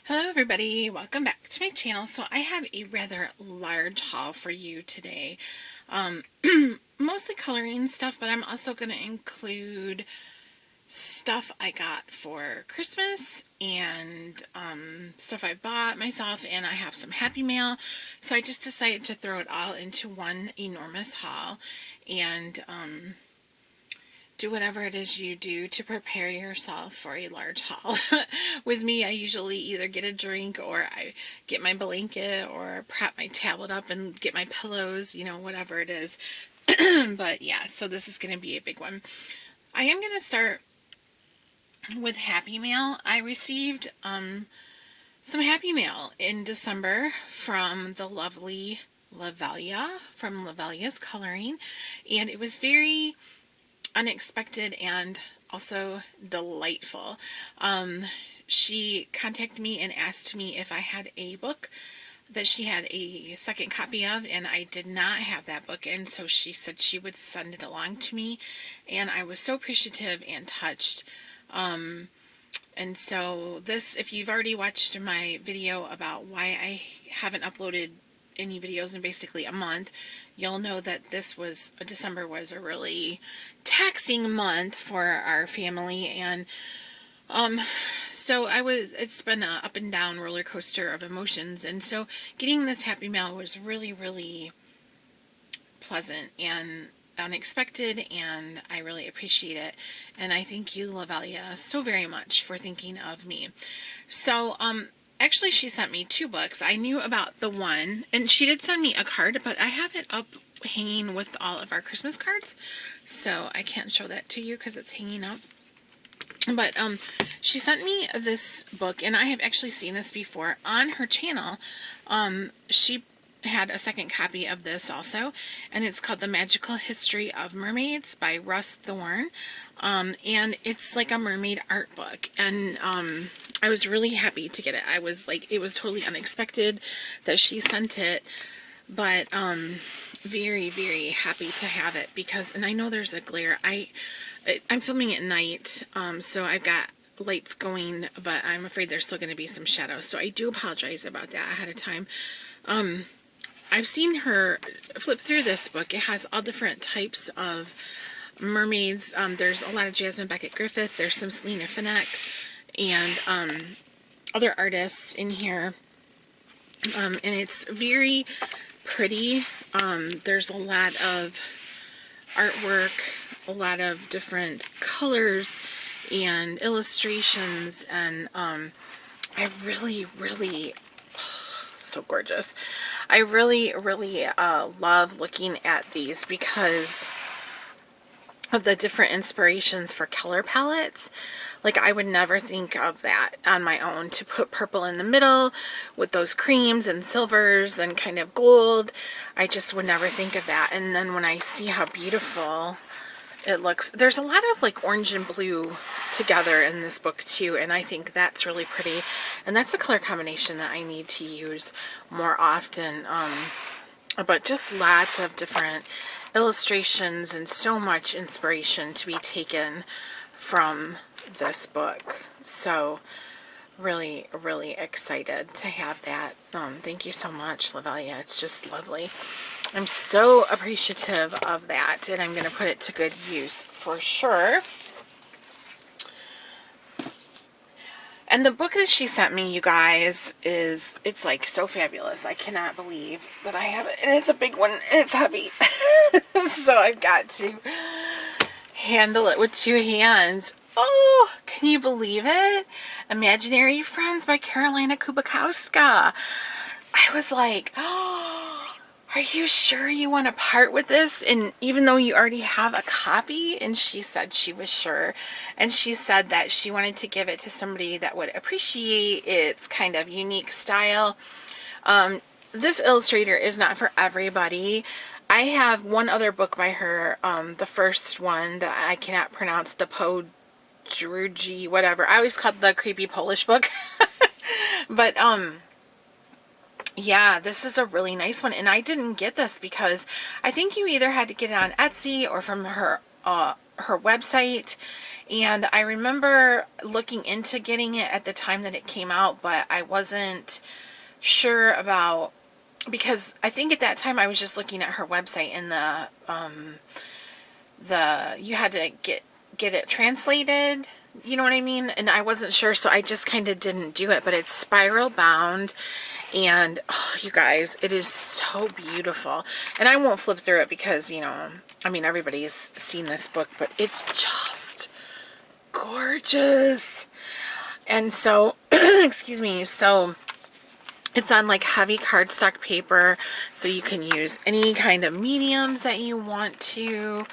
Hello everybody, welcome back to my channel. So I have a rather large haul for you today. Um, Mostly coloring stuff, but I'm also going to include stuff I got for Christmas and stuff I bought myself, and I have some Happy Mail. So I just decided to throw it all into one enormous haul and do whatever it is you do to prepare yourself for a large haul. With me, I usually either get a drink or I get my blanket or prop my tablet up and get my pillows, whatever it is. But yeah, so this is going to be a big one. I am going to start with Happy Mail. I received some Happy Mail in December from the lovely Lavelia from Lavelia's Coloring, and it was very unexpected and also delightful. She contacted me and asked me if I had a book that she had a second copy of, and I did not have that book, and so she said she would send it along to me, and I was so appreciative and touched. And so this, if you've already watched my video about why I haven't uploaded any videos in basically a month, you'll know that December was a really taxing month for our family, and so it's been a up and down roller coaster of emotions, and so getting this Happy Mail was really, really pleasant and unexpected, and I really appreciate it, and I thank you, Lavelia, so very much for thinking of me. So actually, she sent me two books. I knew about the one, and she did send me a card, but I have it up hanging with all of our Christmas cards, so I can't show that to you because it's hanging up. But she sent me this book, and I have actually seen this before on her channel. She had a second copy of this also, and it's called The Magical History of Mermaids by Russ Thorne. And it's like a mermaid art book, and I was really happy to get it. I was like, it was totally unexpected that she sent it, but very, very happy to have it because, and I know there's a glare. I'm filming at night, so I've got lights going, but I'm afraid there's still going to be some shadows, so I do apologize about that ahead of time. I've seen her flip through this book. It has all different types of mermaids. There's a lot of Jasmine Beckett Griffith. There's some Selena Finneck and other artists in here. And it's very pretty. There's a lot of artwork, a lot of different colors and illustrations, and I really, really, so gorgeous. I really, really love looking at these because of the different inspirations for color palettes. Like, I would never think of that on my own, to put purple in the middle with those creams and silvers and kind of gold. I just would never think of that. And then when I see how beautiful it looks, there's a lot of like orange and blue together in this book too, and I think that's really pretty, and that's a color combination that I need to use more often. But just lots of different illustrations and so much inspiration to be taken from this book. So really, really excited to have that. Thank you so much, Lavelia. It's just lovely. I'm so appreciative of that, and I'm going to put it to good use for sure. And the book that she sent me, you guys, it's like so fabulous. I cannot believe that I have it. And it's a big one, and it's heavy. So I've got to handle it with two hands. Oh, can you believe it? Imaginary Friends by Karolina Kubakowska. I was like, oh, are you sure you want to part with this? And even though you already have a copy, and she said she was sure, and she said that she wanted to give it to somebody that would appreciate its kind of unique style. This illustrator is not for everybody. I have one other book by her, the first one that I cannot pronounce, the Podrugi, whatever. I always called the creepy Polish book. But yeah, this is a really nice one, and I didn't get this because I think you either had to get it on Etsy or from her her website, and I remember looking into getting it at the time that it came out, but I wasn't sure about, because I think at that time I was just looking at her website, and you had to get it translated, you know what I mean? And I wasn't sure, so I just kind of didn't do it. But it's spiral bound, and oh, you guys, it is so beautiful. And I won't flip through it because, you know, I mean, everybody's seen this book, but it's just gorgeous. And so, excuse me, so it's on like heavy cardstock paper, so you can use any kind of mediums that you want to,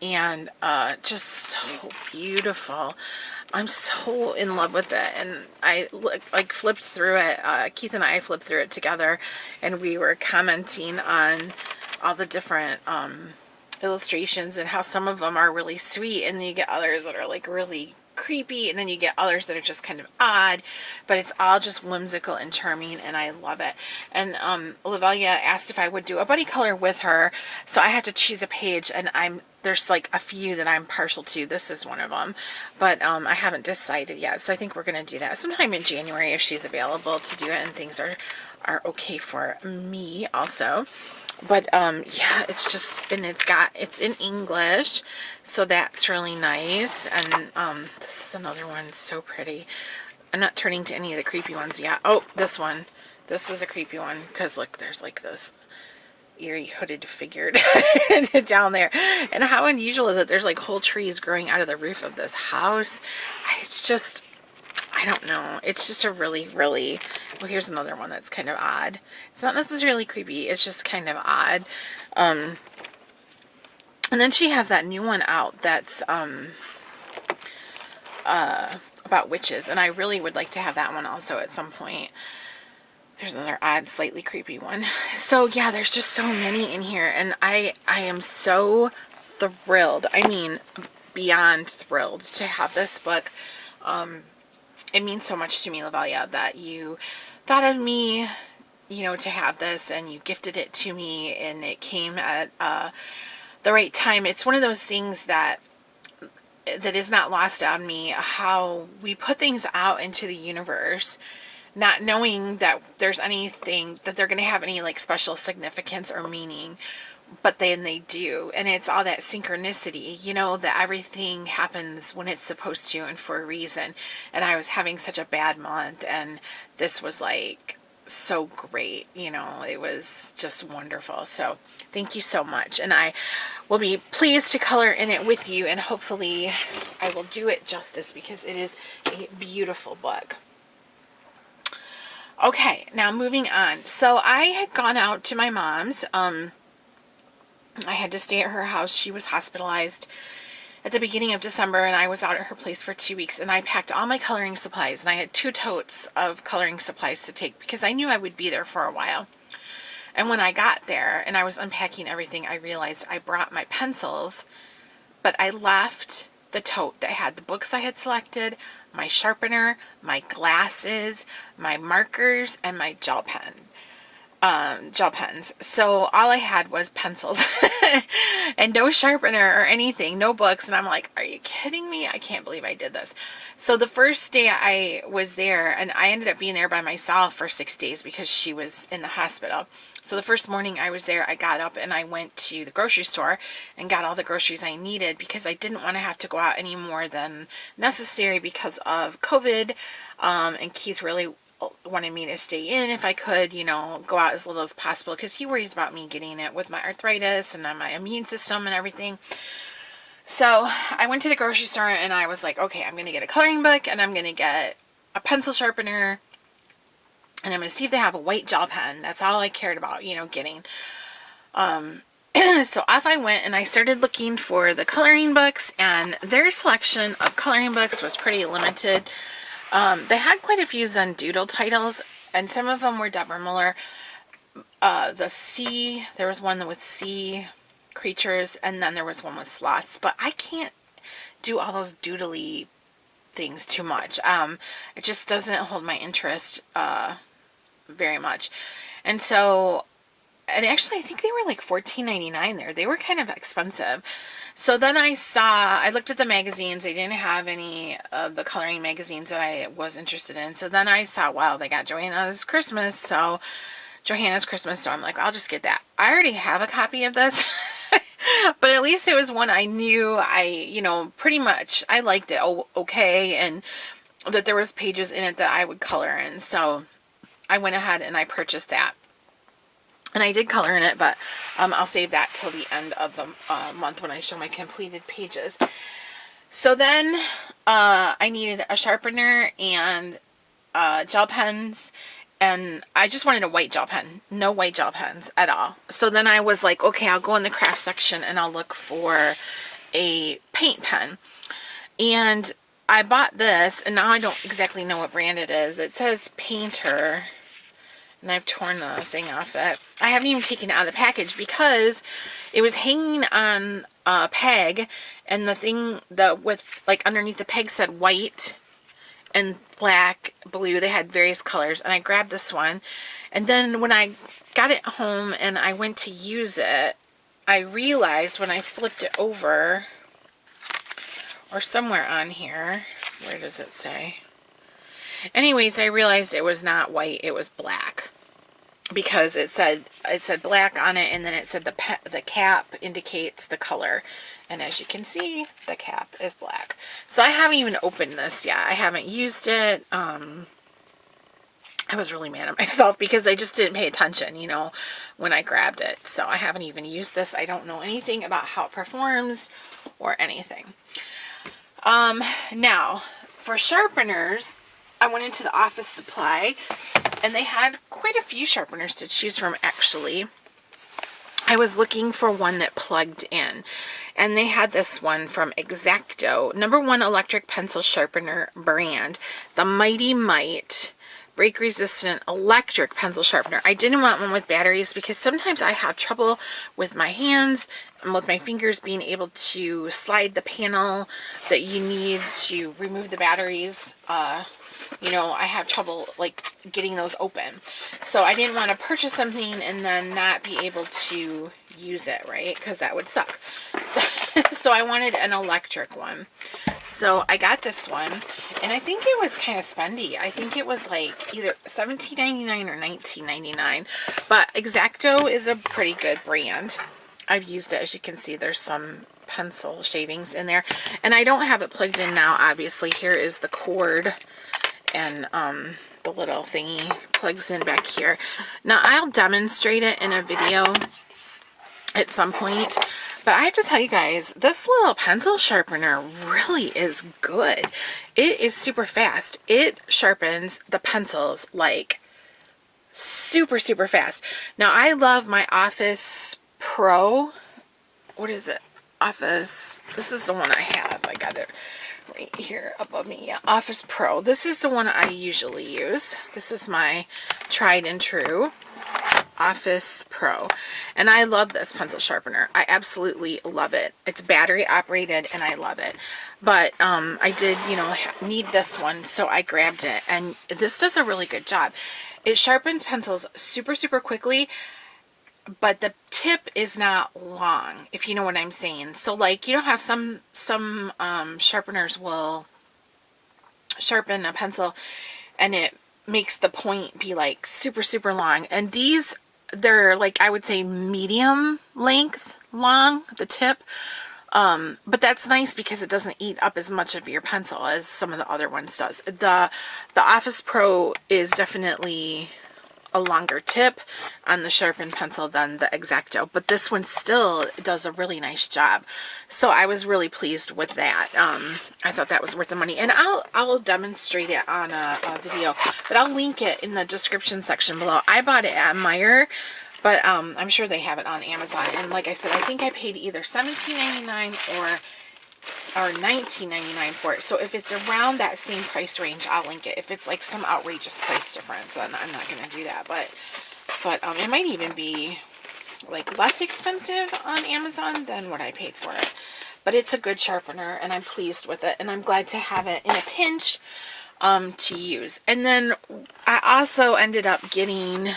and just so beautiful. I'm so in love with it, and I like flipped through it. Keith and I flipped through it together, and we were commenting on all the different illustrations and how some of them are really sweet, and then you get others that are like really creepy, and then you get others that are just kind of odd, but it's all just whimsical and charming, and I love it. And Lavelia asked if I would do a buddy color with her, so I had to choose a page, and there's like a few that I'm partial to. This is one of them, but I haven't decided yet, so I think we're going to do that sometime in January if she's available to do it and things are okay for me also. But yeah, it's just, and it's in English, so that's really nice. And this is another one, so pretty. I'm not turning to any of the creepy ones yet. Oh, this one, this is a creepy one, because look, there's like this eerie hooded figure down there. And how unusual is it? There's like whole trees growing out of the roof of this house. It's just, I don't know. It's just a really, really, well, here's another one that's kind of odd. It's not necessarily creepy. It's just kind of odd. And then she has that new one out that's about witches. And I really would like to have that one also at some point. There's another odd, slightly creepy one. So yeah, there's just so many in here. And I am so thrilled. I mean, beyond thrilled to have this book. It means so much to me, Lavelia, that you thought of me, you know, to have this, and you gifted it to me, and it came at the right time. It's one of those things that is not lost on me, how we put things out into the universe, not knowing that there's anything, that they're going to have any like special significance or meaning. But then they do, and it's all that synchronicity, you know, that everything happens when it's supposed to and for a reason. And I was having such a bad month, and this was like so great, you know, it was just wonderful. So thank you so much, and I will be pleased to color in it with you, and hopefully I will do it justice, because it is a beautiful book. Okay, now moving on. So I had gone out to my mom's. I had to stay at her house. She was hospitalized at the beginning of December, and I was out at her place for 2 weeks, and I packed all my coloring supplies, and I had 2 totes of coloring supplies to take because I knew I would be there for a while. And when I got there and I was unpacking everything, I realized I brought my pencils, but I left the tote that had the books I had selected, my sharpener, my glasses, my markers, and my gel pens. So all I had was pencils and no sharpener or anything, no books. And I'm like, are you kidding me? I can't believe I did this. So the first day I was there, and I ended up being there by myself for 6 days because she was in the hospital. So the first morning I was there, I got up and I went to the grocery store and got all the groceries I needed, because I didn't want to have to go out any more than necessary because of COVID. And Keith really wanted me to stay in if I could, you know, go out as little as possible, because he worries about me getting it with my arthritis and my immune system and everything. So I went to the grocery store and I was like, okay, I'm going to get a coloring book, and I'm going to get a pencil sharpener, and I'm going to see if they have a white gel pen. That's all I cared about, you know, getting. So off I went, and I started looking for the coloring books, and their selection of coloring books was pretty limited. They had quite a few Zen Doodle titles, and some of them were Deborah Muller. There was one with sea creatures, and then there was one with sloths, but I can't do all those doodly things too much. It just doesn't hold my interest very much. And so and actually I think they were like $14.99 there. They were kind of expensive. So then I looked at the magazines. They didn't have any of the coloring magazines that I was interested in. So then I saw, wow, they got Johanna's Christmas. So I'm like, I'll just get that. I already have a copy of this. But at least it was one I knew pretty much I liked it okay, and that there was pages in it that I would color in. So I went ahead and I purchased that. And I did color in it, but I'll save that till the end of the month when I show my completed pages. So then I needed a sharpener and gel pens, and I just wanted a white gel pen. No white gel pens at all. So then I was like, okay, I'll go in the craft section and I'll look for a paint pen. And I bought this, and now I don't exactly know what brand it is. It says Painter, and I've torn the thing off it. I haven't even taken it out of the package because it was hanging on a peg, and the thing with like underneath the peg said white and black, blue. They had various colors, and I grabbed this one. And then when I got it home and I went to use it, I realized when I flipped it over, or somewhere on here, where does it say? Anyways, I realized it was not white, it was black, because it said black on it, and then it said the cap indicates the color, and as you can see, the cap is black. So I haven't even opened this yet. I haven't used it. I was really mad at myself because I just didn't pay attention, when I grabbed it. So I haven't even used this. I don't know anything about how it performs or anything. Now, for sharpeners, I went into the office supply, and they had quite a few sharpeners to choose from, actually. I was looking for one that plugged in, and they had this one from X-Acto, #1 electric pencil sharpener brand, the MightyMite break resistant electric pencil sharpener. I didn't want one with batteries because sometimes I have trouble with my hands and with my fingers being able to slide the panel that you need to remove the batteries. I have trouble like getting those open. So I didn't want to purchase something and then not be able to use it, right? Because that would suck. So I wanted an electric one. So I got this one, and I think it was kind of spendy. I think it was like either $17.99 or $19.99. But X-Acto is a pretty good brand. I've used it. As you can see, there's some pencil shavings in there. And I don't have it plugged in now, obviously. Here is the cord, and the little thingy plugs in back here. Now, I'll demonstrate it in a video at some point, but I have to tell you guys, this little pencil sharpener really is good. It is super fast. It sharpens the pencils like super, super fast. Now, I love my Office Pro. What is it? Office. This is the one I have. I got it right here above me. Yeah, Office Pro. This is the one I usually use. This is my tried and true Office Pro, and I love this pencil sharpener. I absolutely love it. It's battery operated, and I love it. But I did, need this one, so I grabbed it, and this does a really good job. It sharpens pencils super, super quickly, but the tip is not long, if you know what I'm saying. So like, how some sharpeners will sharpen a pencil and it makes the point be like super, super long, and these, they're like, I would say medium length long, the tip. But that's nice because it doesn't eat up as much of your pencil as some of the other ones does. The Office Pro is definitely a longer tip on the sharpened pencil than the X-Acto, but this one still does a really nice job. So I was really pleased with that. I thought that was worth the money, and I'll demonstrate it on a video, but I'll link it in the description section below. I bought it at Meijer, but I'm sure they have it on Amazon, and like I said, I think I paid either $17.99 or $19.99 for it. So if it's around that same price range, I'll link it. If it's like some outrageous price difference, then I'm not going to do that. But it might even be like less expensive on Amazon than what I paid for it. But it's a good sharpener, and I'm pleased with it, and I'm glad to have it in a pinch to use. And then I also ended up getting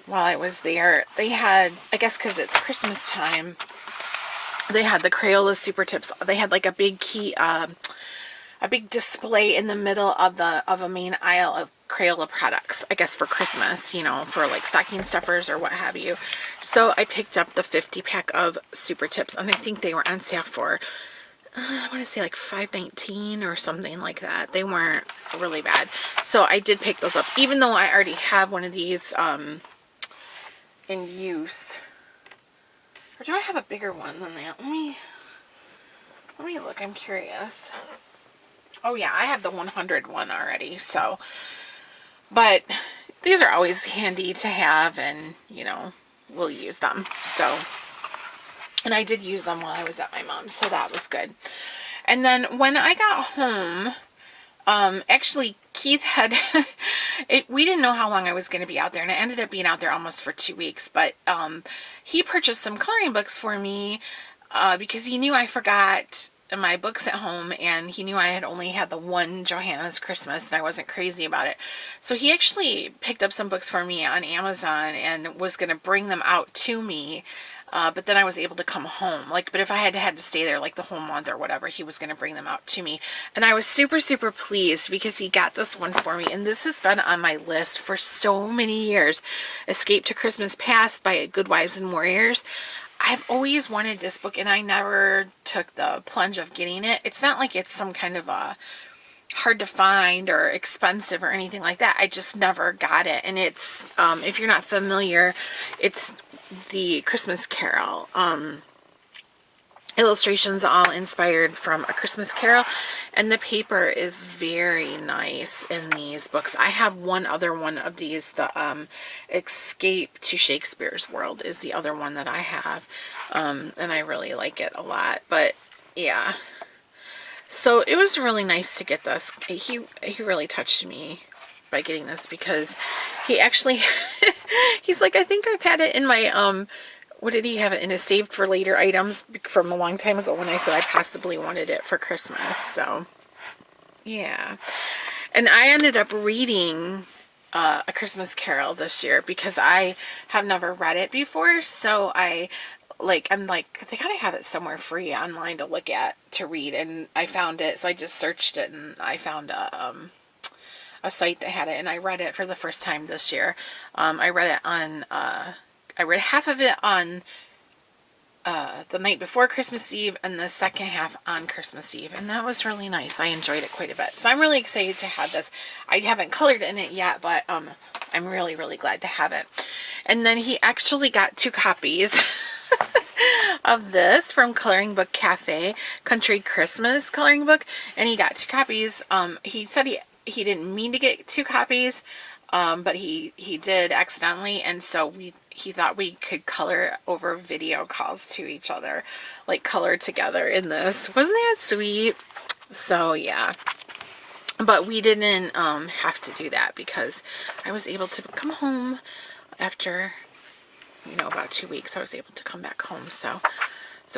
while I was there. They had, I guess because it's Christmas time, they had the Crayola Super Tips. They had like a big a big display in the middle of a main aisle of Crayola products, I guess for Christmas, you know, for like stocking stuffers or what have you. So I picked up the 50-pack of Super Tips, and I think they were on sale for I want to say like $5.19 or something like that. They weren't really bad. So I did pick those up, even though I already have one of these in use. Or do I have a bigger one than that? Let me look. I'm curious. Oh yeah, I have the 100 one already. So, but these are always handy to have, and you know, we'll use them. So. And I did use them while I was at my mom's, so that was good. And then when I got home, actually Keith had, we didn't know how long I was going to be out there, and I ended up being out there almost for 2 weeks, but he purchased some coloring books for me because he knew I forgot my books at home, and he knew I had only had the one Johanna's Christmas, and I wasn't crazy about it. So he actually picked up some books for me on Amazon and was going to bring them out to me. But then I was able to come home. But if I had to stay there like the whole month or whatever, he was going to bring them out to me. And I was super, super pleased because he got this one for me. And this has been on my list for so many years. Escape to Christmas Past by Goodwives and Warriors. I've always wanted this book, and I never took the plunge of getting it. It's not like it's some kind of a hard to find or expensive or anything like that. I just never got it. And it's, if you're not familiar, it's the Christmas Carol. Illustrations all inspired from A Christmas Carol, and the paper is very nice in these books. I have one other one of these, the Escape to Shakespeare's World is the other one that I have, and I really like it a lot. But yeah, so it was really nice to get this. He really touched me by getting this, because he actually he's like, I think I've had it in my what did he have it in his saved for later items from a long time ago when I said I possibly wanted it for Christmas. So yeah, and I ended up reading A Christmas Carol this year because I have never read it before. So I'm like, they gotta have it somewhere free online to look at, to read, and I found it. So I just searched it, and I found a site that had it, and I read it for the first time this year. I read it on, I read half of it on the night before Christmas Eve, and the second half on Christmas Eve, and that was really nice. I enjoyed it quite a bit. So I'm really excited to have this. I haven't colored in it yet, but I'm really, really glad to have it. And then he actually got 2 copies of this from Coloring Book Cafe, Country Christmas coloring book, and he got 2 copies. He said he didn't mean to get 2 copies, but he did accidentally, and so he thought we could color over video calls to each other, like color together in this. Wasn't that sweet? So yeah, but we didn't have to do that because I was able to come home after, you know, about 2 weeks. I was able to come back home. So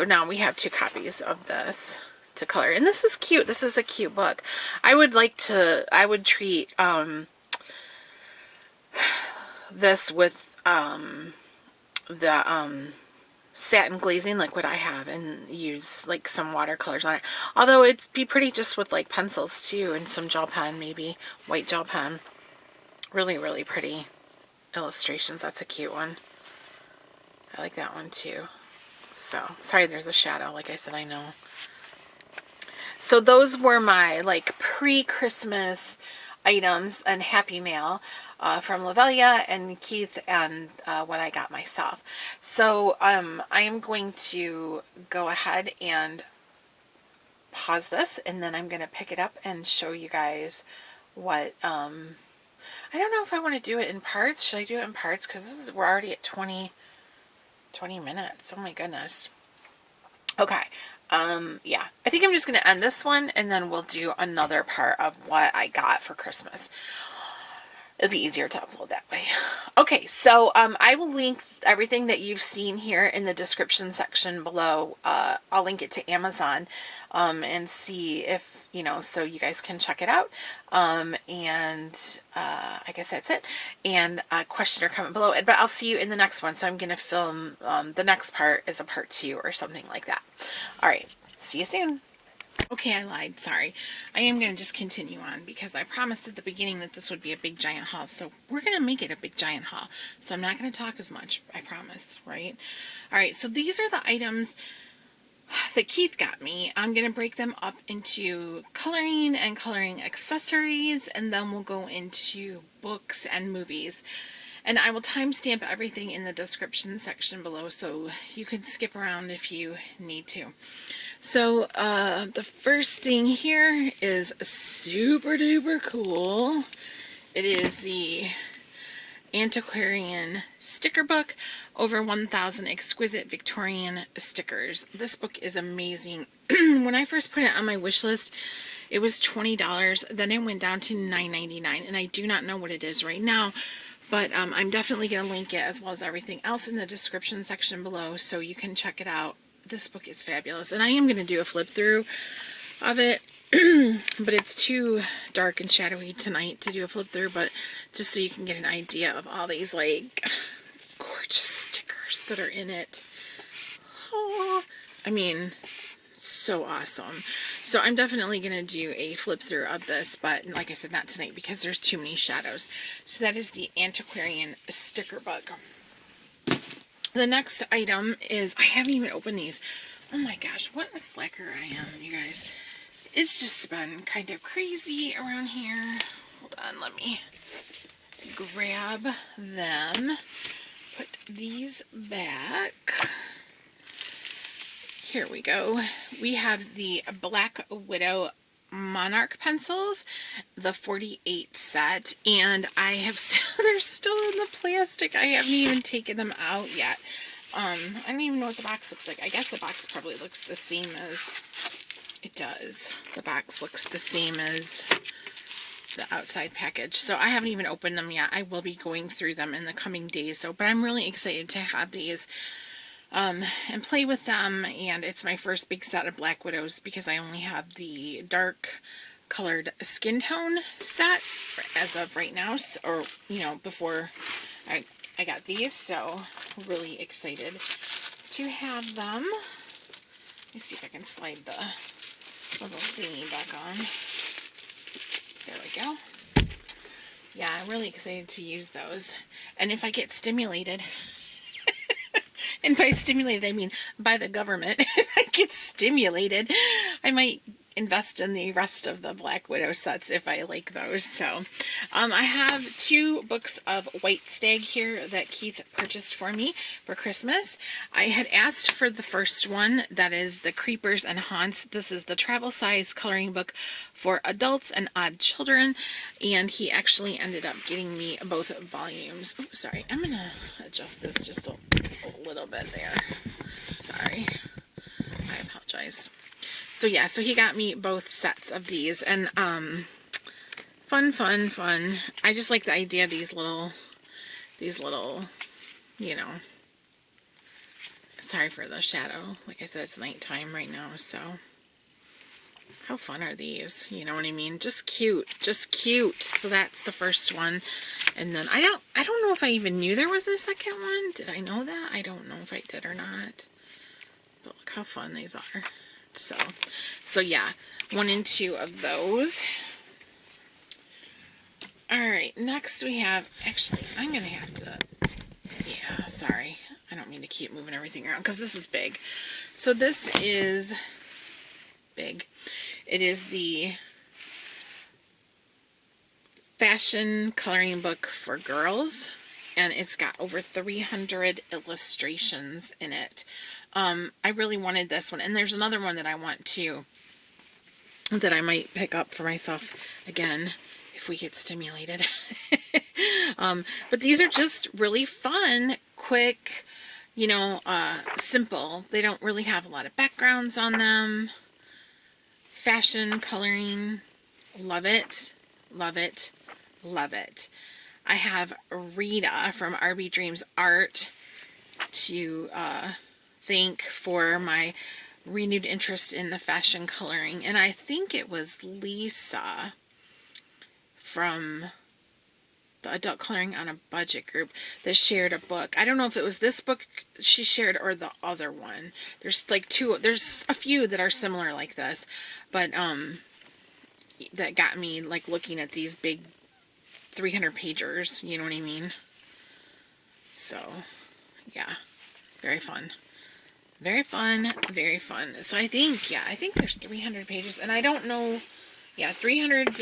now we have 2 copies of this to color, and this is cute. This is a cute book. I would treat this with the satin glazing like what I have, and use like some watercolors on it. Although it'd be pretty just with like pencils too, and some gel pen, maybe white gel pen. Really, really pretty illustrations. That's a cute one. I like that one too. So sorry, there's a shadow. Like I said, I know. So those were my like pre-Christmas items and Happy Mail from Lavelia and Keith, and what I got myself. So I am going to go ahead and pause this, and then I'm going to pick it up and show you guys what I don't know if I want to do it in parts. Should I do it in parts? Because we're already at 20 minutes. Oh my goodness. Okay. Yeah, I think I'm just going to end this one, and then we'll do another part of what I got for Christmas. It'll be easier to upload that way. Okay, so I will link everything that you've seen here in the description section below. I'll link it to Amazon and see if you know, so you guys can check it out. I guess that's it. And question or comment below. But I'll see you in the next one. So I'm going to film the next part as a part 2 or something like that. All right. See you soon. Okay, I lied. Sorry. I am going to just continue on because I promised at the beginning that this would be a big giant haul. So we're going to make it a big giant haul. So I'm not going to talk as much. I promise, right? All right. So these are the items that Keith got me. I'm going to break them up into coloring and coloring accessories, and then we'll go into books and movies. And I will timestamp everything in the description section below, so you can skip around if you need to. So the first thing here is super duper cool. It is the Antiquarian sticker book, over 1,000 exquisite Victorian stickers. This book is amazing. When I first put it on my wish list, it was $20. Then it went down to $9.99, and I do not know what it is right now, but I'm definitely going to link it as well as everything else in the description section below so you can check it out. This book is fabulous, and I am going to do a flip through of it. But it's too dark and shadowy tonight to do a flip through, but just so you can get an idea of all these like gorgeous stickers that are in it. Oh, I mean, so awesome. So I'm definitely going to do a flip through of this, but like I said, not tonight because there's too many shadows. So that is the Antiquarian sticker book. The next item is, I haven't even opened these. Oh my gosh, what a slacker I am, you guys. It's just been kind of crazy around here. Hold on, let me grab them. Put these back. Here we go. We have the Black Widow Monarch pencils, the 48 set, and I have they're still in the plastic. I haven't even taken them out yet. I don't even know what the box looks like. I guess the box probably looks the same as it does. The box looks the same as the outside package. So I haven't even opened them yet. I will be going through them in the coming days though, but I'm really excited to have these and play with them. And it's my first big set of Black Widows because I only have the dark colored skin tone set as of right now, or you know, before I got these. So really excited to have them. Let me see if I can slide the little thingy back on. There we go. Yeah, I'm really excited to use those. And if I get stimulated, and by stimulated I mean by the government, if I get stimulated, I might invest in the rest of the Black Widow sets if I like those. So I have 2 books of White Stag here that Keith purchased for me for Christmas. I had asked for the first one, that is the Creepers and Haunts. This is the travel size coloring book for adults and odd children, and he actually ended up getting me both volumes. Oops, sorry, I'm gonna adjust this just a little bit there. Sorry, I apologize. So yeah, so he got me both sets of these, and fun. I just like the idea of these little, you know, sorry for the shadow. Like I said, it's nighttime right now, so how fun are these? You know what I mean? Just cute, just cute. So that's the first one. And then I don't know if I even knew there was a second one. Did I know that? I don't know if I did or not. But look how fun these are. So yeah, 1 and 2 of those. Alright, next we have, actually, I'm going to have to, yeah, sorry. I don't mean to keep moving everything around because this is big. So this is big. It is the fashion coloring book for girls, and it's got over 300 illustrations in it. I really wanted this one, and there's another one that I want too, that I might pick up for myself again if we get stimulated. But these are just really fun, quick, you know, simple. They don't really have a lot of backgrounds on them. Fashion coloring, love it, love it, love it. I have Rita from RB Dreams Art to thank for my renewed interest in the fashion coloring. And I think it was Lisa from the Adult Coloring on a Budget group that shared a book. I don't know if it was this book she shared or the other one. There's like there's a few that are similar like this, but that got me like looking at these big 300 pagers, you know what I mean? So yeah, very fun. Very fun, very fun. So I think, yeah, I think there's 300 pages, and I don't know, yeah, 300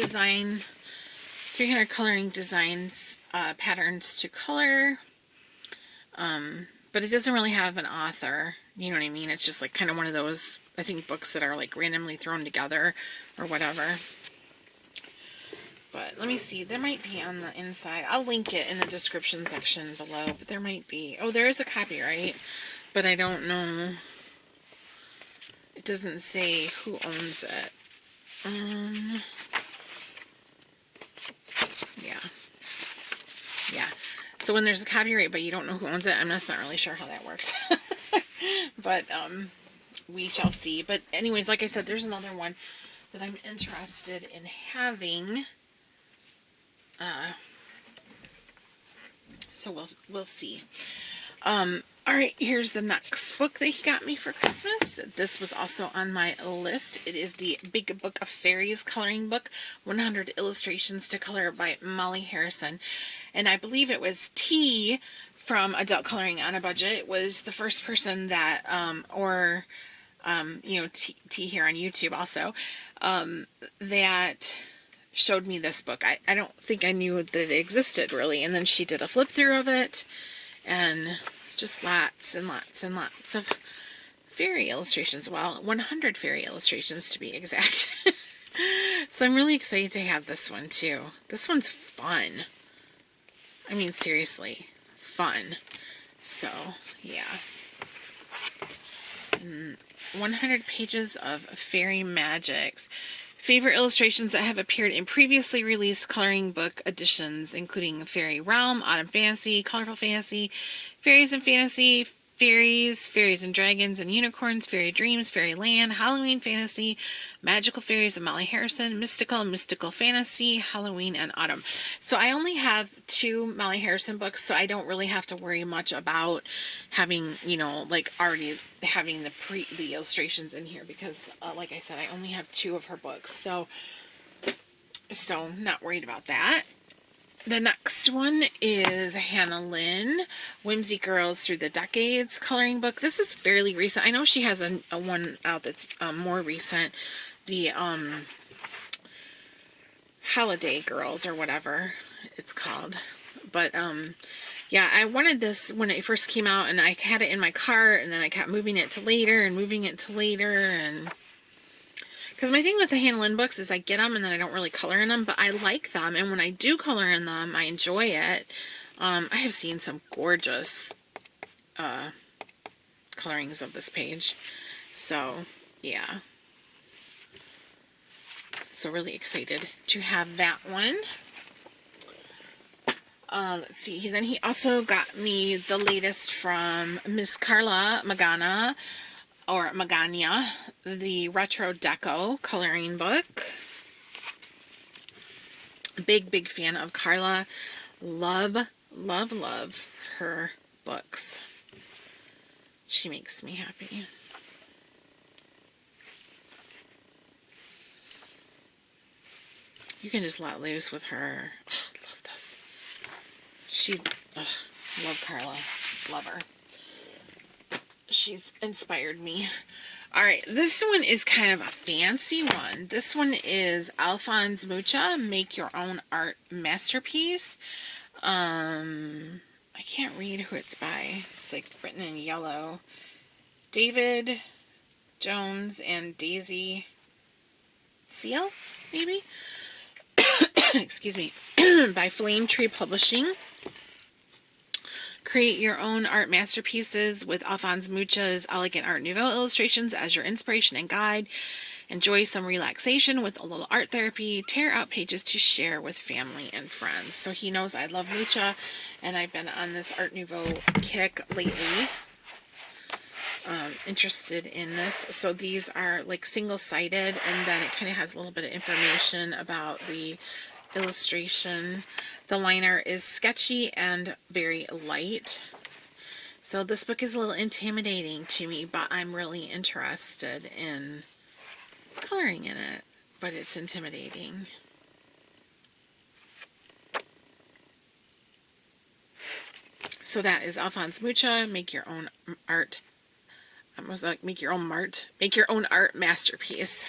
coloring designs, patterns to color, but it doesn't really have an author, you know what I mean? It's just like kind of one of those, I think, books that are like randomly thrown together or whatever. But let me see, there might be on the inside, I'll link it in the description section below, but there might be, oh, there is a copyright, but I don't know, it doesn't say who owns it. Yeah. So when there's a copyright, but you don't know who owns it, I'm just not really sure how that works. But we shall see. But anyways, like I said, there's another one that I'm interested in having. So we'll see. All right, here's the next book that he got me for Christmas. This was also on my list. It is the Big Book of Fairies coloring book, 100 Illustrations to Color by Molly Harrison. And I believe it was T from Adult Coloring on a Budget was the first person that, you know, T here on YouTube also, that showed me this book. I don't think I knew that it existed really. And then she did a flip through of it, and just lots and lots and lots of fairy illustrations. Well, 100 fairy illustrations to be exact. So I'm really excited to have this one too. This one's fun. I mean, seriously, fun. So, yeah. And 100 pages of fairy magics. Favorite illustrations that have appeared in previously released coloring book editions, including Fairy Realm, Autumn Fantasy, Colorful Fantasy, Fairies and Fantasy, Fairies and Dragons and Unicorns, Fairy Dreams, Fairyland, Halloween Fantasy, Magical Fairies of Molly Harrison, Mystical Fantasy, Halloween, and Autumn. So I only have 2 Molly Harrison books, so I don't really have to worry much about having, you know, like already having the illustrations in here, because like I said, I only have 2 of her books, so not worried about that. The next one is Hannah Lynn, Whimsy Girls Through the Decades coloring book. This is fairly recent. I know she has a one out that's more recent. The Holiday Girls or whatever it's called. But yeah, I wanted this when it first came out, and I had it in my cart, and then I kept moving it to later, and because my thing with the Hannah Lynn books is I get them and then I don't really color in them, but I like them, and when I do color in them, I enjoy it. I have seen some gorgeous colorings of this page, so yeah. So really excited to have that one. Let's see, then he also got me the latest from Miss Karla Magana, or Magana, the Retro Deco coloring book. Big fan of Karla. Love her books. She makes me happy. You can just let loose with her. Oh, love this. Love Karla. Love her. She's inspired me. Alright, this one is kind of a fancy one. This one is Alphonse Mucha, Make Your Own Art Masterpiece. I can't read who it's by. It's like written in yellow. David Jones and Daisy Seal, maybe? Excuse me. By Flame Tree Publishing. Create your own art masterpieces with Alphonse Mucha's elegant Art Nouveau illustrations as your inspiration and guide. Enjoy some relaxation with a little art therapy. Tear out pages to share with family and friends. So he knows I love Mucha, and I've been on this Art Nouveau kick lately. interested in this. So these are like single-sided, and then it kind of has a little bit of information about the illustration. The liner is sketchy and very light. So this book is a little intimidating to me, but I'm really interested in coloring in it, but it's intimidating. So that is Alphonse Mucha, Make Your Own Art. I was like, make your own art masterpiece.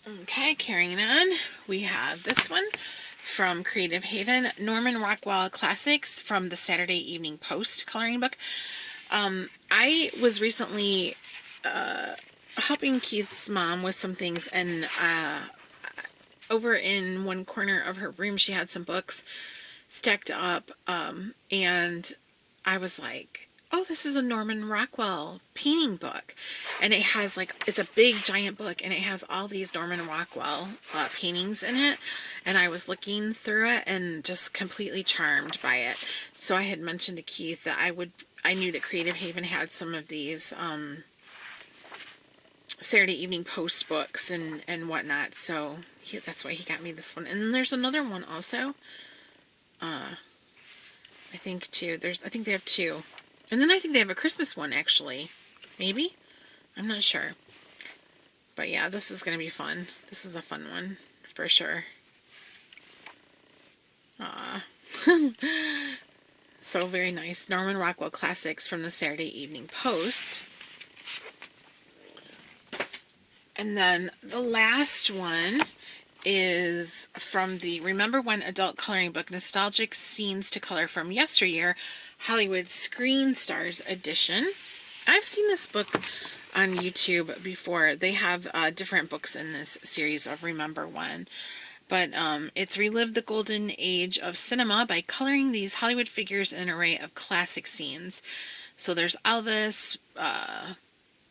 Okay, carrying on, we have this one from Creative Haven, Norman Rockwell Classics from the Saturday Evening Post coloring book. I was recently helping Keith's mom with some things, and over in one corner of her room she had some books stacked up, and I was like, oh, this is a Norman Rockwell painting book, and it has like, it's a big giant book, and it has all these Norman Rockwell paintings in it, and I was looking through it and just completely charmed by it. So I had mentioned to Keith that I knew that Creative Haven had some of these Saturday Evening Post books and whatnot, so that's why he got me this one. And then there's another one also, I think too. I think they have two. And then I think they have a Christmas one, actually. Maybe? I'm not sure. But yeah, this is going to be fun. This is a fun one, for sure. So very nice. Norman Rockwell Classics from the Saturday Evening Post. And then the last one is from the Remember When adult coloring book, Nostalgic Scenes to Color from Yesteryear, Hollywood Screen Stars edition. I've seen this book on YouTube before. They have different books in this series of Remember When. But it's relived the golden age of cinema by coloring these Hollywood figures in an array of classic scenes. So there's Elvis,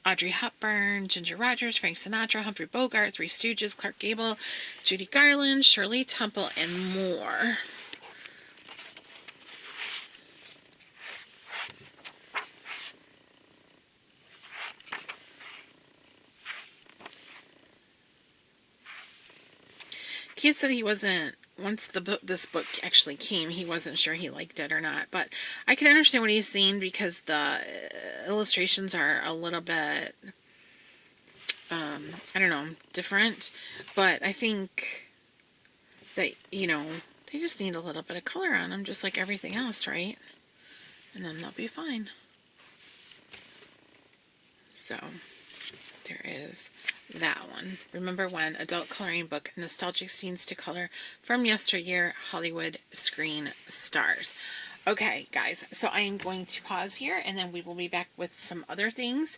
Audrey Hepburn, Ginger Rogers, Frank Sinatra, Humphrey Bogart, Three Stooges, Clark Gable, Judy Garland, Shirley Temple, and more. Keith said he wasn't, once this book actually came, he wasn't sure he liked it or not, but I can understand what he's saying because the illustrations are a little bit, I don't know, different, but I think that, you know, they just need a little bit of color on them, just like everything else, right? And then they'll be fine. So there is that one. Remember When adult coloring book, Nostalgic Scenes to Color from Yesteryear, Hollywood Screen Stars. Okay, guys, so I am going to pause here, and then we will be back with some other things,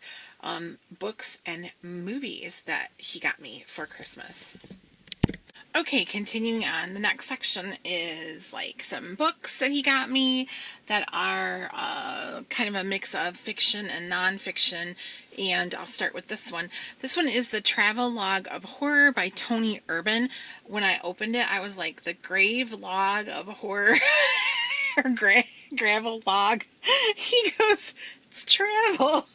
books and movies that he got me for Christmas. Okay, continuing on, the next section is like some books that he got me that are kind of a mix of fiction and non-fiction, and I'll start with this one. This one is The Travel Log of Horror by Tony Urban. When I opened it, I was like, the grave log of horror, or gravel log. He goes, it's travel.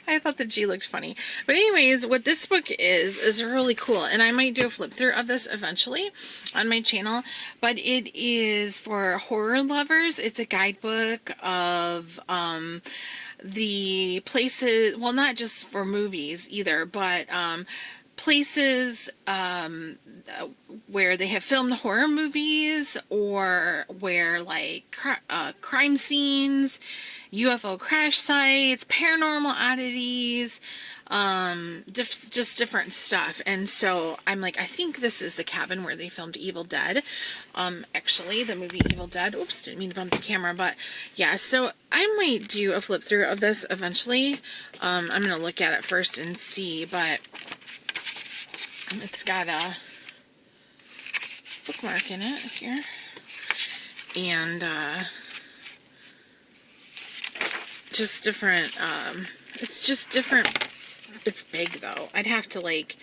I thought the G looked funny. But anyways, what this book is really cool. And I might do a flip through of this eventually on my channel. But it is for horror lovers. It's a guidebook of the places, well, not just for movies either, but places where they have filmed horror movies, or where like crime scenes, UFO crash sites, paranormal oddities, just different stuff. And so I'm like, I think this is the cabin where they filmed Evil Dead. Actually, the movie Evil Dead. Oops, didn't mean to bump the camera, but yeah, so I might do a flip through of this eventually. I'm going to look at it first and see, but it's got a bookmark in it here. And, just different, it's just different. It's big though. I'd have to like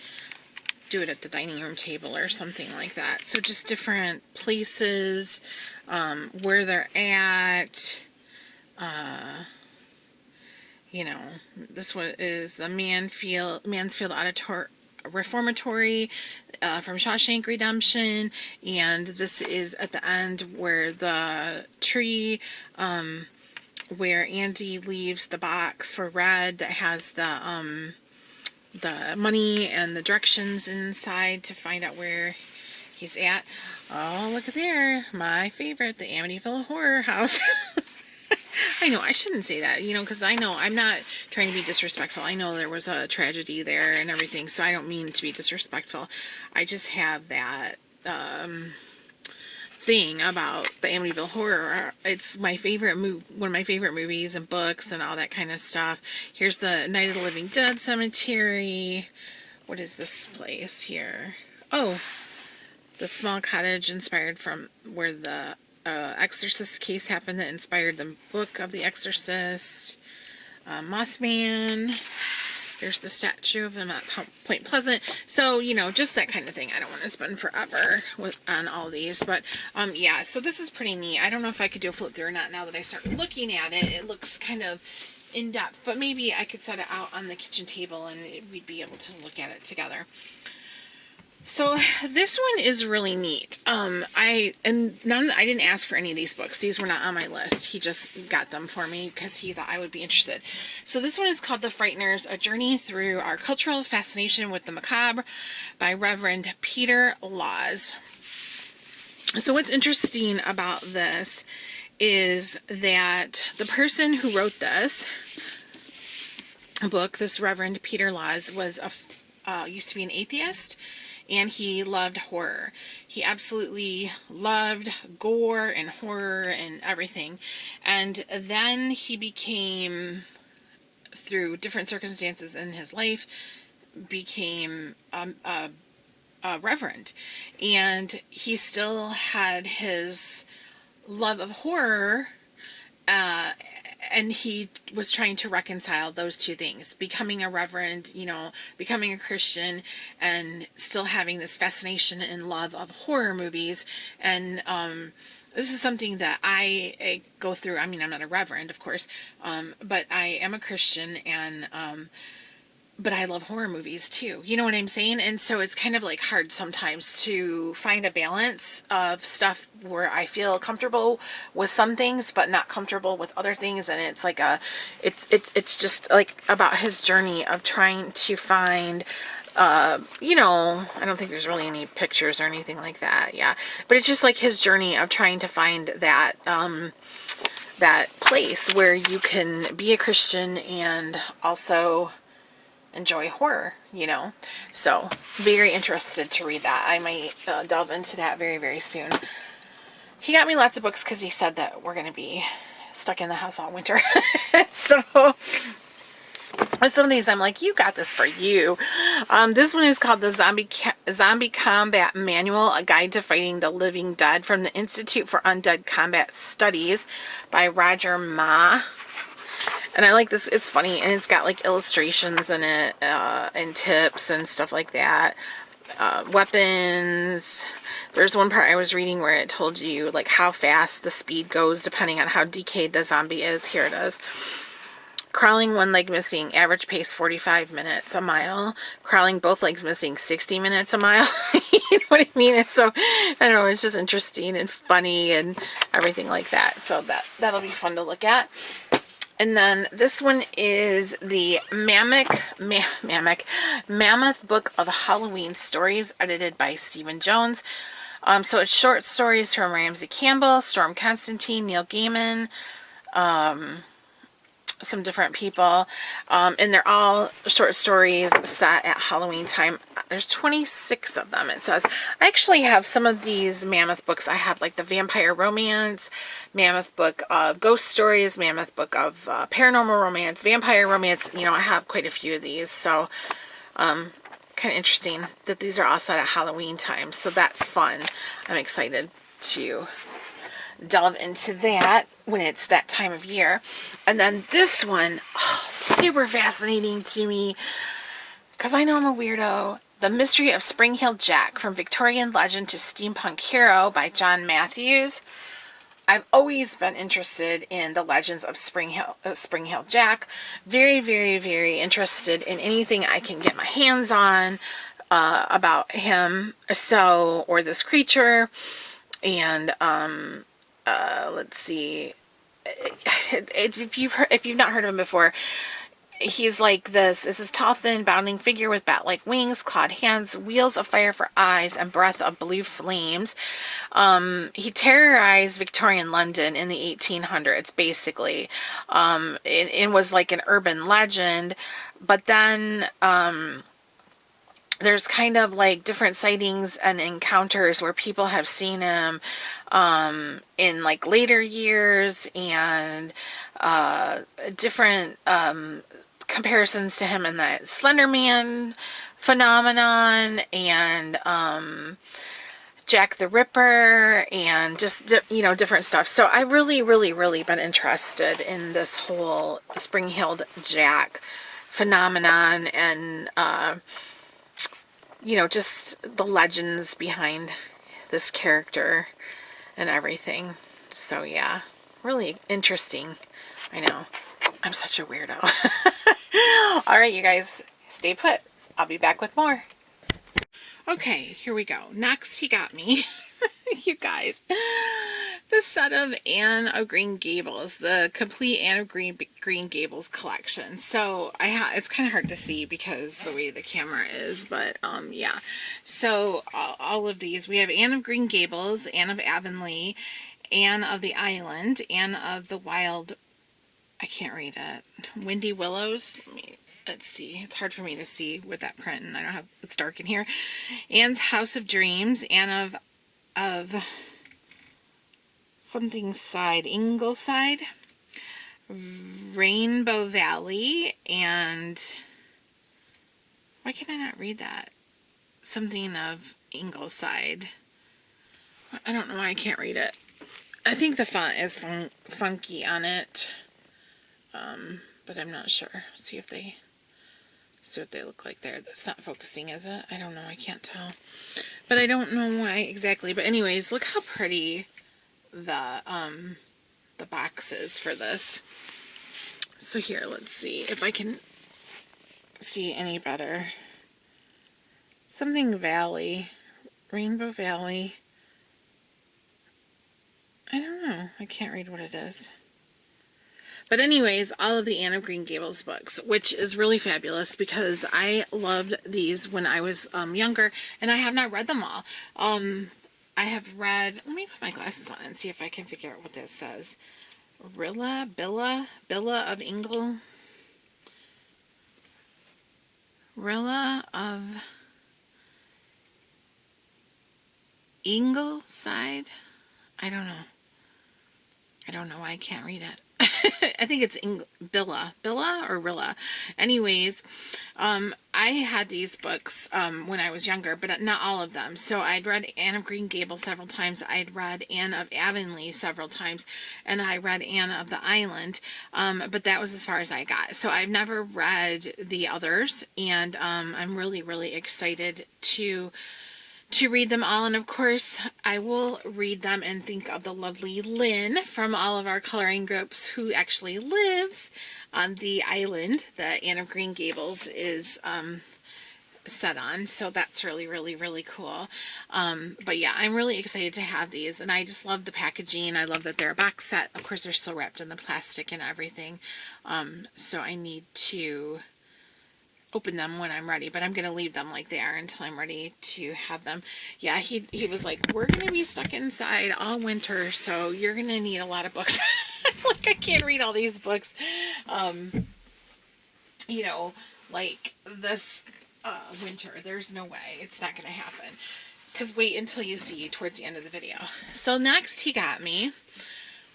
do it at the dining room table or something like that. So just different places, where they're at, You know, this one is the Mansfield Reformatory from Shawshank Redemption, and this is at the end where the tree, where Andy leaves the box for Red that has the money and the directions inside to find out where he's at. Oh, look at there, my favorite, the Amityville Horror House. I know, I shouldn't say that, you know, because I know I'm not trying to be disrespectful. I know there was a tragedy there and everything, so I don't mean to be disrespectful. I just have that thing about the Amityville Horror. It's my favorite one of my favorite movies and books and all that kind of stuff. Here's the Night of the Living Dead Cemetery. What is this place here? Oh, the small cottage inspired from where the Exorcist case happened that inspired the book of The Exorcist. Mothman. There's the statue of him at Point Pleasant. So, you know, just that kind of thing. I don't want to spend forever on all these. But, yeah, so this is pretty neat. I don't know if I could do a flip through or not now that I start looking at it. It looks kind of in-depth. But maybe I could set it out on the kitchen table and we'd be able to look at it together. So this one is really neat. I didn't ask for any of these books. These were not on my list. He just got them for me because he thought I would be interested. So this one is called The Frighteners, A Journey Through Our Cultural Fascination with the Macabre by Reverend Peter Laws. So what's interesting about this is that the person who wrote this book, this Reverend Peter Laws, was used to be an atheist. And he loved horror. He absolutely loved gore and horror and everything. And then he became, through different circumstances in his life, became a reverend. And he still had his love of horror, and he was trying to reconcile those two things, becoming a reverend, you know, becoming a Christian, and still having this fascination and love of horror movies. And this is something that I go through. I mean, I'm not a reverend, of course, but I am a Christian, and but I love horror movies too. You know what I'm saying? And so it's kind of like hard sometimes to find a balance of stuff where I feel comfortable with some things, but not comfortable with other things. And it's like it's just like about his journey of trying to find, you know, I don't think there's really any pictures or anything like that. Yeah. But it's just like his journey of trying to find that, that place where you can be a Christian and also enjoy horror, you know. So very interested to read that. I might delve into that very, very soon. He got me lots of books because he said that we're going to be stuck in the house all winter. So some of these I'm like, you got this for you. This one is called the Zombie Combat Manual, A Guide to Fighting the Living Dead from the Institute for Undead Combat Studies by Roger Ma. And I like this. It's funny, and it's got like illustrations in it, and tips and stuff like that. Weapons. There's one part I was reading where it told you like how fast the speed goes depending on how decayed the zombie is. Here it is. Crawling one leg missing, average pace 45 minutes a mile. Crawling both legs missing, 60 minutes a mile. You know what I mean? And so, I don't know, it's just interesting and funny and everything like that. So that'll be fun to look at. And then this one is the Mammoth Book of Halloween Stories, edited by Stephen Jones. So it's short stories from Ramsey Campbell, Storm Constantine, Neil Gaiman, some different people, and they're all short stories set at Halloween time. There's 26 of them, it says. I actually have some of these Mammoth books. I have like the Vampire Romance, Mammoth Book of Ghost Stories, Mammoth Book of Paranormal Romance, Vampire Romance. You know, I have quite a few of these, so kind of interesting that these are all set at Halloween time, so that's fun. I'm excited to delve into that when it's that time of year. And then this one, super fascinating to me because I know I'm a weirdo. The Mystery of Spring-Heeled Jack, From Victorian Legend to Steampunk Hero by John Matthews. I've always been interested in the legends of Spring Hill Jack. Very, very, very interested in anything I can get my hands on about him, or this creature. And let's see, if you've not heard of him before, he's like this tall, thin, bounding figure with bat-like wings, clawed hands, wheels of fire for eyes, and breath of blue flames. He terrorized Victorian London in the 1800s, basically. It was like an urban legend, but then there's kind of like different sightings and encounters where people have seen him in like later years, and different comparisons to him in that Slender Man phenomenon, and Jack the Ripper, and just different stuff. So I really, really, really been interested in this whole Spring-Heeled Jack phenomenon, and just the legends behind this character and everything. So yeah, really interesting. I know, I'm such a weirdo. All right, you guys, stay put. I'll be back with more. Okay, here we go. Next, he got me, you guys, the set of Anne of Green Gables, the complete Anne of Green Gables collection. So it's kind of hard to see because the way the camera is, but yeah. So all of these, we have Anne of Green Gables, Anne of Avonlea, Anne of the Island, Anne of the Wild, I can't read it, Windy Willows. Let's see, it's hard for me to see with that print, and I don't have, it's dark in here. Anne's House of Dreams, Anne of something side, Ingleside, Rainbow Valley, and why can I not read that? Something of Ingleside. I don't know why I can't read it. I think the font is funky on it, but I'm not sure. See what they look like there. That's not focusing, is it? I don't know. I can't tell. But I don't know why exactly. But anyways, look how pretty the box is for this. So here, let's see if I can see any better. Something Valley. Rainbow Valley. I don't know. I can't read what it is. But anyways, all of the Anne of Green Gables books, which is really fabulous because I loved these when I was younger, and I have not read them all. I have read, let me put my glasses on and see if I can figure out what this says. Billa of Ingleside? I don't know. I don't know why I can't read it. I think it's Billa or Rilla. Anyways, I had these books when I was younger, but not all of them. So I'd read Anne of Green Gables several times. I'd read Anne of Avonlea several times, and I read Anne of the Island, but that was as far as I got. So I've never read the others, and I'm really, really excited to read them all. And of course, I will read them and think of the lovely Lynn from all of our coloring groups, who actually lives on the island that Anne of Green Gables is set on. So that's really, really, really cool. But yeah, I'm really excited to have these, and I just love the packaging. I love that they're a box set. Of course, they're still wrapped in the plastic and everything. So I need to open them when I'm ready, but I'm going to leave them like they are until I'm ready to have them. Yeah, he was like, we're going to be stuck inside all winter, so you're going to need a lot of books. Like, I can't read all these books, like this winter. There's no way. It's not going to happen. Because wait until you see towards the end of the video. So next he got me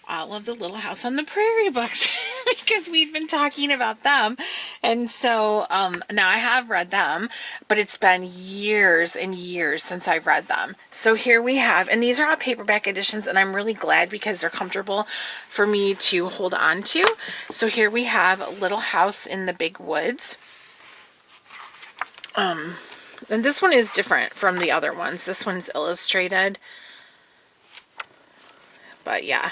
all of the Little House on the Prairie books because we've been talking about them. And so now I have read them, but it's been years and years since I've read them. So here we have, and these are all paperback editions, and I'm really glad because they're comfortable for me to hold on to. So here we have Little House in the Big Woods. And this one is different from the other ones. This one's illustrated. But yeah,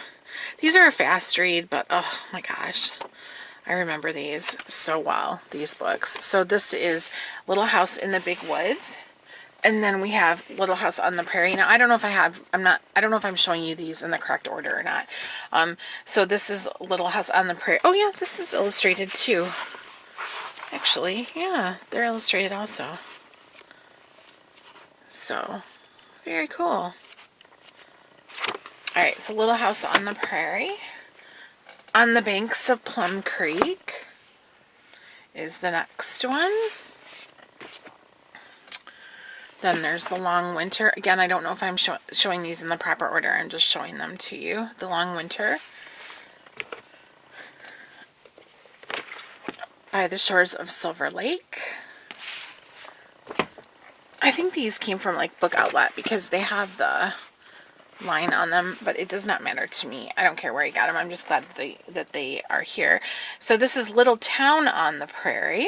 these are a fast read, but oh my gosh, I remember these so well, these books. So this is Little House in the Big Woods. And then we have Little House on the Prairie. Now, I don't know if I don't know if I'm showing you these in the correct order or not. So this is Little House on the Prairie. Oh yeah, this is illustrated too. Actually, yeah, they're illustrated also. So, very cool. Alright, so Little House on the Prairie. On the Banks of Plum Creek is the next one. Then there's The Long Winter. Again, I don't know if I'm showing these in the proper order. I'm just showing them to you. The Long Winter. By the Shores of Silver Lake. I think these came from like Book Outlet because they have the line on them, but it does not matter to me. I don't care where you got them. I'm just glad that they are here. So this is Little Town on the Prairie.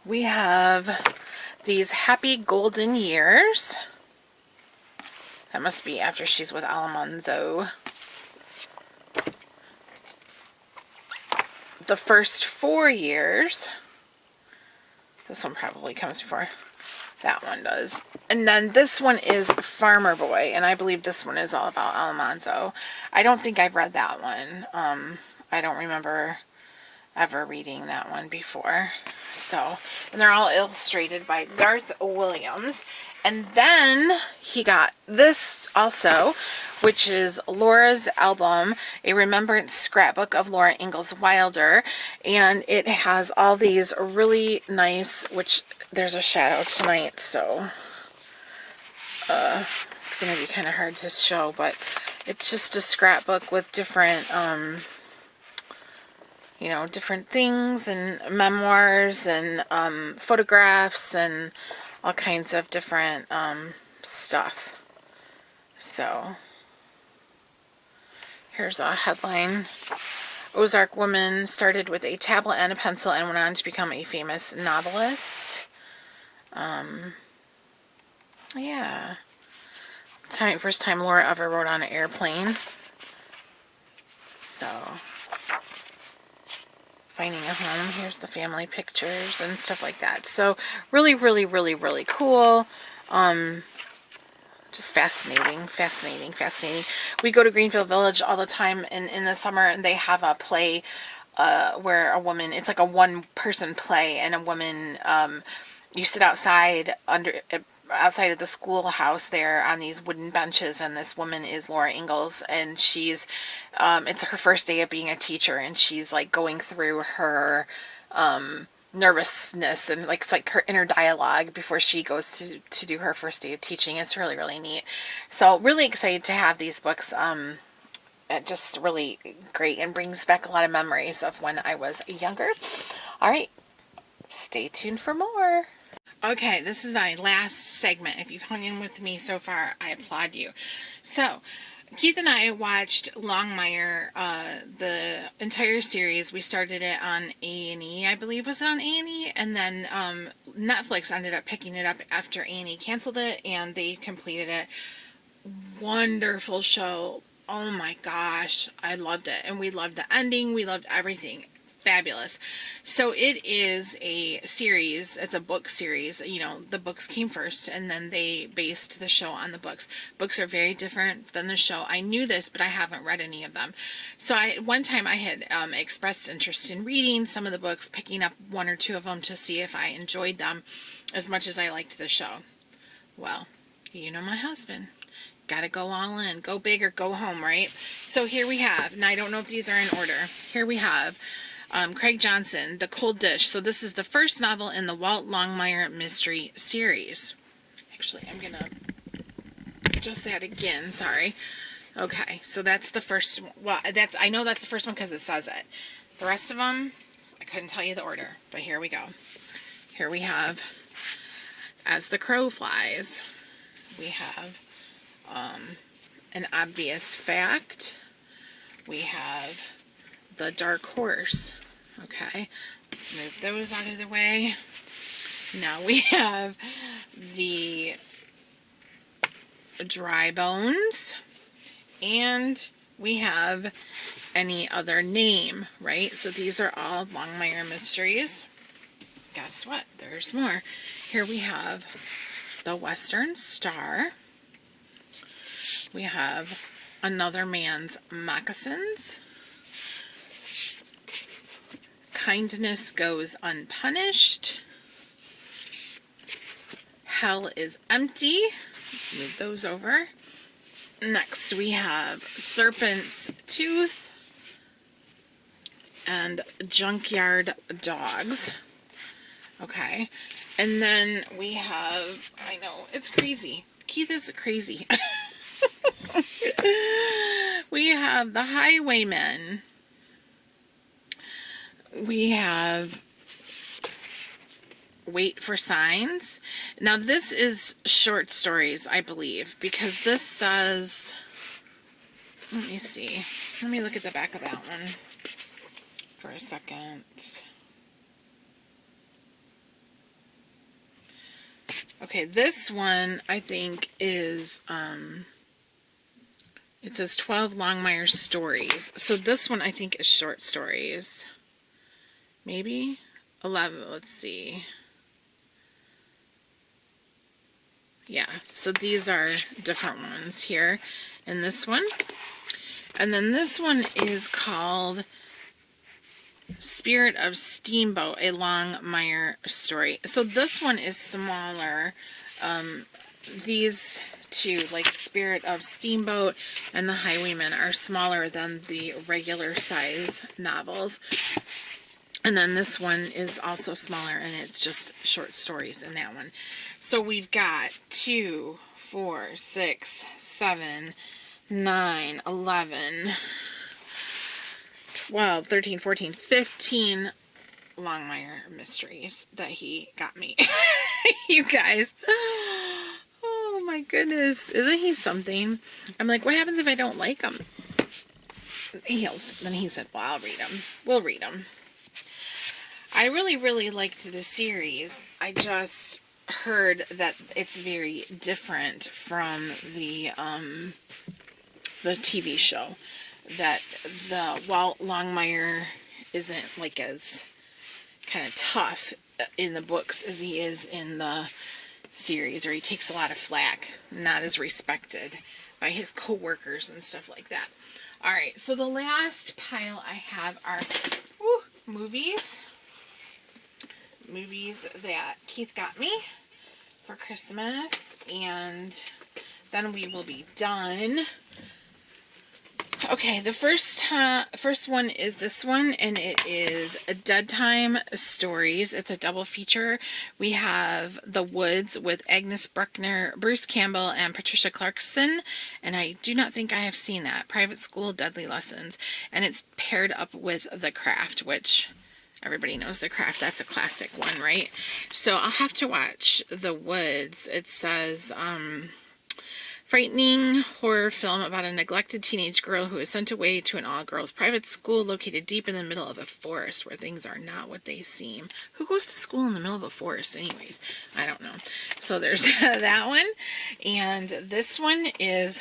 We have these Happy Golden Years. That must be after she's with Alphonse. The First 4 Years. This one probably comes before. That one does. And then this one is Farmer Boy, and I believe this one is all about Alphonse. I don't think I've read that one. I don't remember ever reading that one before. So, and they're all illustrated by Garth Williams. And then he got this also, which is Laura's Album, a remembrance scrapbook of Laura Ingalls Wilder. And it has all these really nice, which there's a shadow tonight, so it's going to be kind of hard to show, but it's just a scrapbook with different, you know, different things and memoirs and photographs and all kinds of different stuff. So here's a headline. Ozark woman started with a tablet and a pencil and went on to become a famous novelist. Yeah. First time Laura ever rode on an airplane. So, finding a home. Here's the family pictures and stuff like that. So, really, really, really, really cool. Just fascinating. We go to Greenfield Village all the time in the summer, and they have a play where a woman, it's like a one-person play, and a woman, you sit outside outside of the schoolhouse there on these wooden benches, and this woman is Laura Ingalls, and she's it's her first day of being a teacher, and she's like going through her nervousness and like it's like her inner dialogue before she goes to do her first day of teaching. It's really, really neat. So really excited to have these books. Just really great and brings back a lot of memories of when I was younger. All right, stay tuned for more. Okay, this is my last segment. If you've hung in with me so far, I applaud you. So, Keith and I watched Longmire, the entire series. We started it on A&E, I believe was on A&E, and then Netflix ended up picking it up after A&E canceled it, and they completed it. Wonderful show. Oh my gosh, I loved it. And we loved the ending. We loved everything. Fabulous. So it is a series. It's a book series. You know, the books came first, and then they based the show on the books. Books are very different than the show. I knew this, but I haven't read any of them. So one time I had expressed interest in reading some of the books, picking up one or two of them to see if I enjoyed them as much as I liked the show. Well, you know my husband. Gotta go all in. Go big or go home, right? So here we have, and I don't know if these are in order. Here we have Craig Johnson, The Cold Dish. So this is the first novel in the Walt Longmire mystery series. Actually, I'm going to adjust that again. Sorry. Okay, so that's the first one. Well, I know that's the first one because it says it. The rest of them, I couldn't tell you the order, but here we go. Here we have As the Crow Flies. We have An Obvious Fact. We have The Dark Horse. Okay, let's move those out of the way. Now we have the Dry Bones, and we have Any Other Name, right? So these are all Longmire mysteries. Guess what? There's more. Here we have The Western Star. We have Another Man's Moccasins. Kindness Goes Unpunished. Hell is Empty. Let's move those over. Next we have Serpent's Tooth and Junkyard Dogs. Okay. And then we have, I know, it's crazy. Keith is crazy. We have The Highwaymen. We have Wait for Signs. Now this is short stories, I believe, because this says, let me see. Let me look at the back of that one for a second. Okay, this one I think is, it says 12 Longmire stories. So this one I think is short stories. Maybe 11, let's see. Yeah, so these are different ones here in this one. And then this one is called Spirit of Steamboat, a Longmire story. So this one is smaller. These two, like Spirit of Steamboat and The Highwaymen, are smaller than the regular size novels. And then this one is also smaller, and it's just short stories in that one. So we've got 2, 4, 6, 7, 9, 11, 12, 13, 14, 15 Longmire mysteries that he got me. You guys. Oh my goodness. Isn't he something? I'm like, what happens if I don't like him? Then he said, well, I'll read them. We'll read them. I really, really liked the series. I just heard that it's very different from the TV show. That the Walt Longmire isn't like as kind of tough in the books as he is in the series, or he takes a lot of flack, not as respected by his co-workers and stuff like that. All right, so the last pile I have are movies. Movies that Keith got me for Christmas, and then we will be done. Okay, the first one is this one, and it is Dead Time Stories. It's a double feature. We have The Woods with Agnes Bruckner, Bruce Campbell, and Patricia Clarkson, and I do not think I have seen that. Private School, Deadly Lessons, and it's paired up with The Craft, which everybody knows The Craft. That's a classic one, right? So I'll have to watch The Woods. It says, frightening horror film about a neglected teenage girl who is sent away to an all-girls private school located deep in the middle of a forest where things are not what they seem. Who goes to school in the middle of a forest anyways? I don't know. So there's that one. And this one is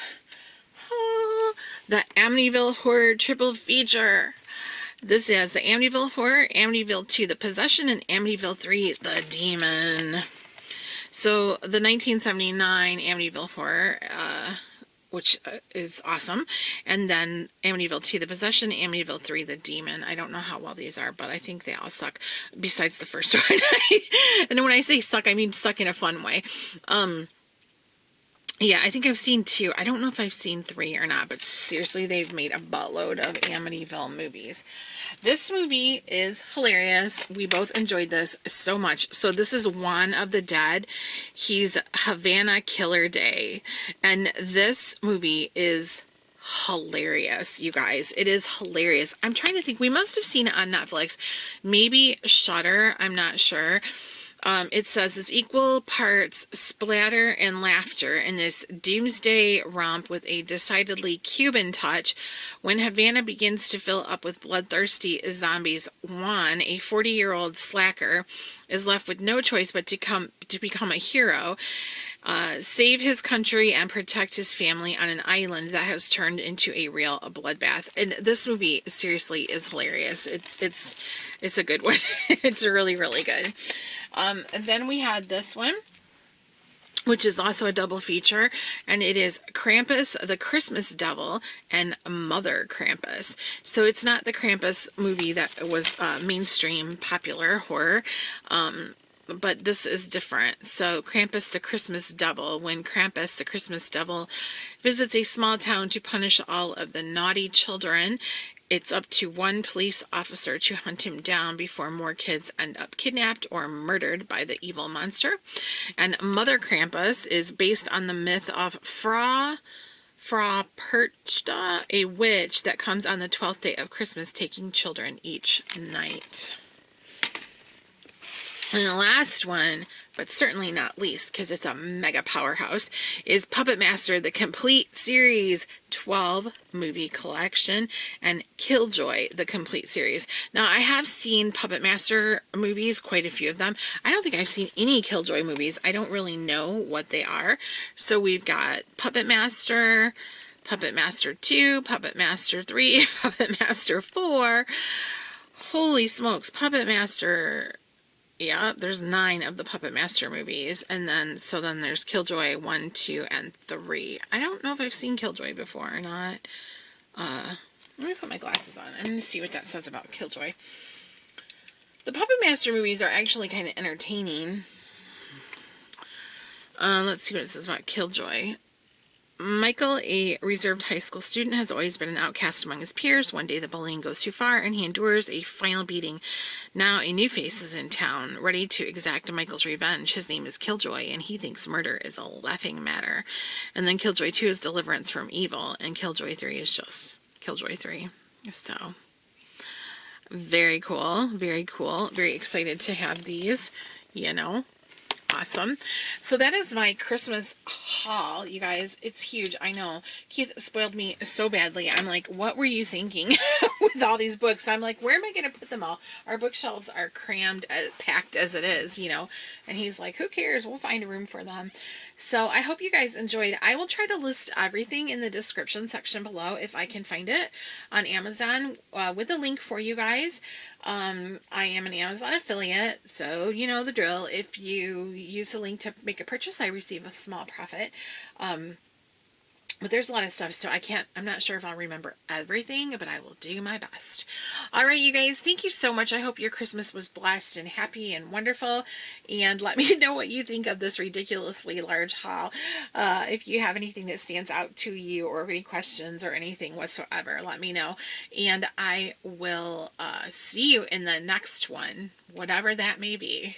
the Amityville Horror Triple Feature. This is the Amityville Horror, Amityville 2, The Possession, and Amityville 3, The Demon. So the 1979 Amityville Horror, which is awesome, and then Amityville 2, The Possession, Amityville 3, The Demon. I don't know how well these are, but I think they all suck, besides the first one. And when I say suck, I mean suck in a fun way. Yeah, I think I've seen 2. I don't know if I've seen 3 or not, but seriously, they've made a buttload of Amityville movies. This movie is hilarious. We both enjoyed this so much. So this is Juan of the Dead. He's Havana Killer Day. And this movie is hilarious, you guys. It is hilarious. I'm trying to think. We must have seen it on Netflix. Maybe Shudder. I'm not sure. It says it's equal parts splatter and laughter in this doomsday romp with a decidedly Cuban touch. When Havana begins to fill up with bloodthirsty zombies, Juan, a 40-year-old slacker, is left with no choice but to become a hero. save his country and protect his family on an island that has turned into a real bloodbath. And this movie seriously is hilarious. It's a good one. It's really, really good. And then we had this one, which is also a double feature, and it is Krampus, the Christmas Devil, and Mother Krampus. So it's not the Krampus movie that was mainstream popular horror, but this is different. So Krampus, the Christmas Devil, when Krampus, the Christmas Devil, visits a small town to punish all of the naughty children, it's up to one police officer to hunt him down before more kids end up kidnapped or murdered by the evil monster. And Mother Krampus is based on the myth of Fra Perchta, a witch that comes on the 12th day of Christmas, taking children each night. And the last one, but certainly not least, because it's a mega powerhouse, is Puppet Master, the complete series 12 movie collection, and Killjoy, the complete series. Now, I have seen Puppet Master movies, quite a few of them. I don't think I've seen any Killjoy movies. I don't really know what they are. So we've got Puppet Master 2, Puppet Master 3, Puppet Master 4. Holy smokes, Puppet Master... Yeah, there's 9 of the Puppet Master movies, and then there's Killjoy 1, 2, and 3. I don't know if I've seen Killjoy before or not. Let me put my glasses on. I'm going to see what that says about Killjoy. The Puppet Master movies are actually kind of entertaining. Let's see what it says about Killjoy. Michael, a reserved high school student, has always been an outcast among his peers. One day the bullying goes too far and he endures a final beating. Now a new face is in town, ready to exact Michael's revenge. His name is Killjoy, and he thinks murder is a laughing matter. And then Killjoy 2 is deliverance from evil, and Killjoy 3 is just Killjoy 3. So, very cool, very cool. Very excited to have these, you know. Awesome. So that is my Christmas haul, you guys. It's huge. I know. Keith spoiled me so badly. I'm like, what were you thinking with all these books? I'm like, where am I going to put them all? Our bookshelves are crammed, packed as it is, you know. And he's like, who cares? We'll find a room for them. So I hope you guys enjoyed. I will try to list everything in the description section below if I can find it on Amazon with a link for you guys. I am an Amazon affiliate, so you know the drill. If you use the link to make a purchase, I receive a small profit. But there's a lot of stuff, so I'm not sure if I'll remember everything, but I will do my best. All right, you guys, thank you so much. I hope your Christmas was blessed and happy and wonderful. And let me know what you think of this ridiculously large haul. If you have anything that stands out to you or any questions or anything whatsoever, let me know. And I will see you in the next one, whatever that may be.